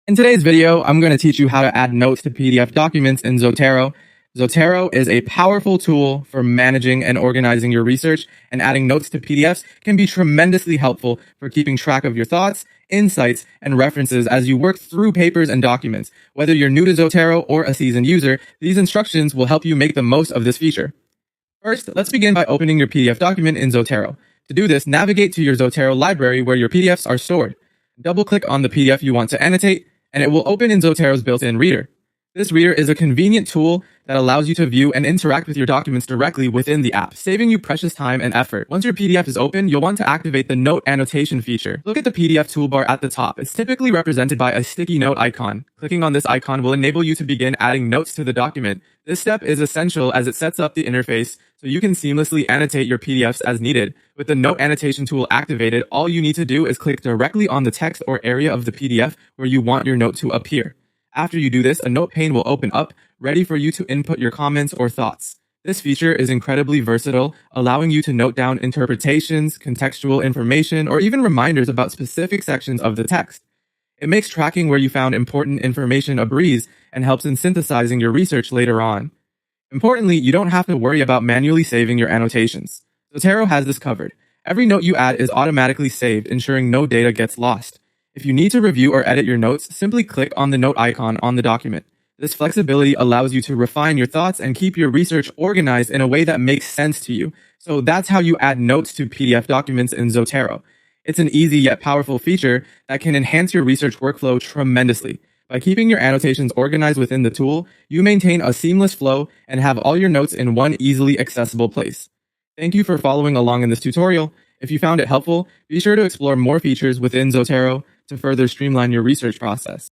In today's video, I'm going to teach you how to add notes to PDF documents in Zotero. Zotero is a powerful tool for managing and organizing your research, and adding notes to PDFs can be tremendously helpful for keeping track of your thoughts, insights, and references as you work through papers and documents. Whether you're new to Zotero or a seasoned user, these instructions will help you make the most of this feature. First, let's begin by opening your PDF document in Zotero. To do this, navigate to your Zotero library where your PDFs are stored. Double-click on the PDF you want to annotate, and it will open in Zotero's built-in reader. This reader is a convenient tool that allows you to view and interact with your documents directly within the app, saving you precious time and effort. Once your PDF is open, you'll want to activate the note annotation feature. Look at the PDF toolbar at the top. It's typically represented by a sticky note icon. Clicking on this icon will enable you to begin adding notes to the document. This step is essential as it sets up the interface so you can seamlessly annotate your PDFs as needed. With the note annotation tool activated, all you need to do is click directly on the text or area of the PDF where you want your note to appear. After you do this, a note pane will open up, ready for you to input your comments or thoughts. This feature is incredibly versatile, allowing you to note down interpretations, contextual information, or even reminders about specific sections of the text. It makes tracking where you found important information a breeze and helps in synthesizing your research later on. Importantly, you don't have to worry about manually saving your annotations. Zotero has this covered. Every note you add is automatically saved, ensuring no data gets lost. If you need to review or edit your notes, simply click on the note icon on the document. This flexibility allows you to refine your thoughts and keep your research organized in a way that makes sense to you. So that's how you add notes to PDF documents in Zotero. It's an easy yet powerful feature that can enhance your research workflow tremendously. By keeping your annotations organized within the tool, you maintain a seamless flow and have all your notes in one easily accessible place. Thank you for following along in this tutorial. If you found it helpful, be sure to explore more features within Zotero to further streamline your research process.